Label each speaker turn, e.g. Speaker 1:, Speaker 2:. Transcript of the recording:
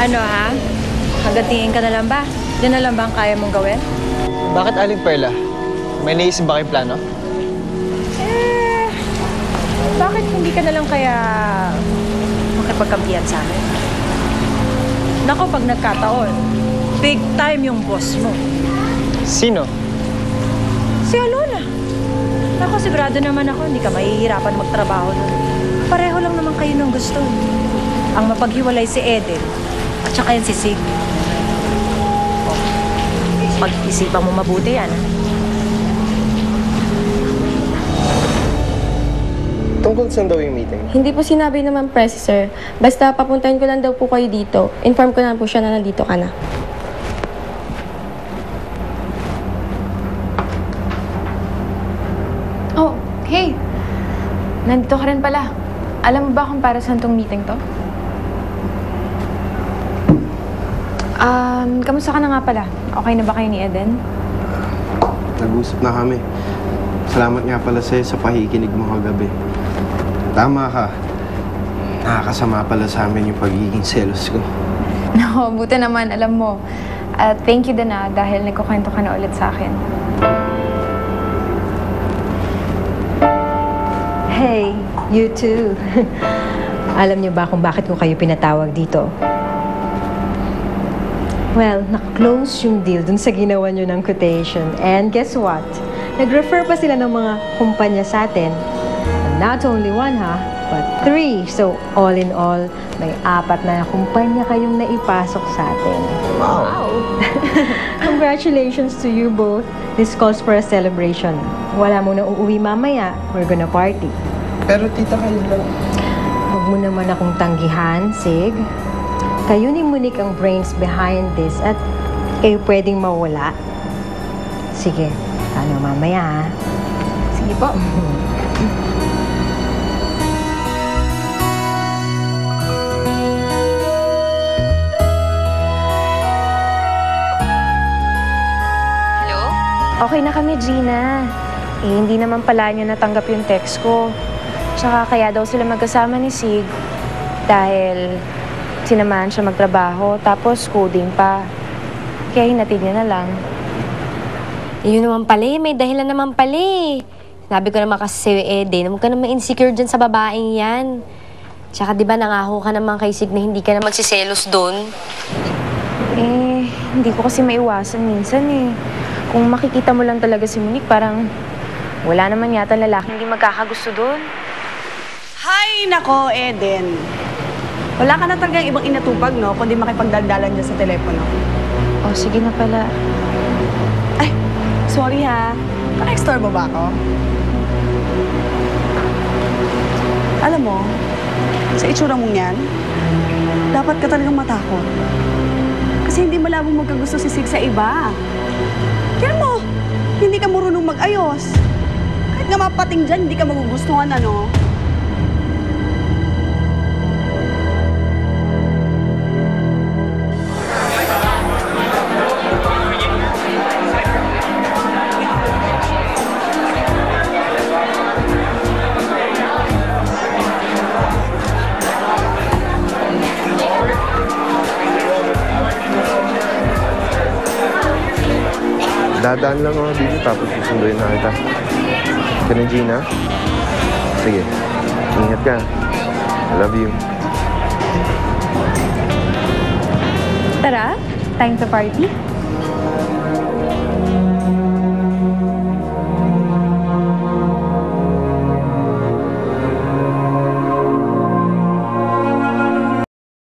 Speaker 1: Ano ha? Hanggang tingin ka na lang ba? Yan na lang ba ang kaya mong gawin?
Speaker 2: Bakit Aling Perla? May naisip ba kayong plano?
Speaker 1: Bakit hindi ka na lang kaya makipagkampihan sa amin? Nako, pag nagkataon, big time yung boss mo.
Speaker 2: Sino?
Speaker 1: Si Alona. Nako, sigurado naman ako, hindi ka mahihirapan magtrabaho doon. Pareho lang naman kayo ng gusto. Ang mapaghiwalay si Eden at saka yan si Sig. Pag-isipan mo mabuti yan.
Speaker 3: Tungkol saan daw yung meeting?
Speaker 4: Hindi po sinabi naman, Presi, sir. Basta papuntahin ko lang daw po kayo dito. Inform ko na po siya na nandito ka na.
Speaker 5: Oh, hey! Nandito ka rin pala. Alam mo ba kung para saan tong meeting to? Kamusta ka na nga pala? Okay na ba kayo ni Eden?
Speaker 3: Nag-usap na kami. Salamat nga pala sa'yo sa pakikinig mo kagabi. Tama ka. Nakakasama pala sa amin yung pagiging selos ko.
Speaker 5: No, buti naman, alam mo. At thank you din dahil nagkukwento ka na ulit sa akin.
Speaker 1: Hey, you too. Alam niyo ba kung bakit ko kayo pinatawag dito? Well, na-close yung deal dun sa ginawa niyo ng quotation. And guess what? Nag-refer pa sila ng mga kumpanya sa atin. And not only one, but 3. So, all in all, may 4 na kumpanya kayong naipasok sa atin.
Speaker 2: Wow!
Speaker 1: Congratulations to you both. This calls for a celebration. Wala mo na uuwi mamaya. We're gonna party.
Speaker 3: Pero tita, kayo lang.
Speaker 1: Huwag mo naman akong tanggihan, Sig. Kayo ni Monique ang brains behind this at kayo pwedeng mawala. Sige, ano mamaya,
Speaker 5: Sige po.
Speaker 6: Hello?
Speaker 5: Okay na kami, Gina. Hindi naman pala niya natanggap yung text ko. Tsaka kaya daw sila magkasama ni Sig. Dahil sinamahan siya magtrabaho, tapos coding pa. Kaya hinatid niya na lang.
Speaker 6: Yun naman pala may dahilan naman pala Sabi ko naman kasi sa'yo, Eden, huwag ka naman insecure dyan sa babaeng yan. Tsaka di ba nangako ka naman kay Sig na hindi ka na magsiselos doon?
Speaker 5: Hindi ko kasi maiwasan minsan Kung makikita mo lang talaga si Monique, parang wala naman yata lalaki hindi magkakagusto doon.
Speaker 7: Hay nako, Eden. Wala ka na talagang ibang inatupag, no? Kundi makipagdaldalan dyan sa telepono.
Speaker 5: Oh, sige na pala.
Speaker 7: Ay, sorry ha. Naka-extort mo ba ako? Alam mo, sa itsura mong yan, dapat ka talagang matakot. Kasi hindi malabong magkagusto si Sig sa iba. Kaya mo, hindi ka marunong mag-ayos. Kahit nga mapating dyan, hindi ka magugustuhan, ano?
Speaker 3: Dadaan lang ako dito tapos susunduin na kita. Ka na, Gina? Sige. Ingat ka. I love you.
Speaker 5: Tara, time to party.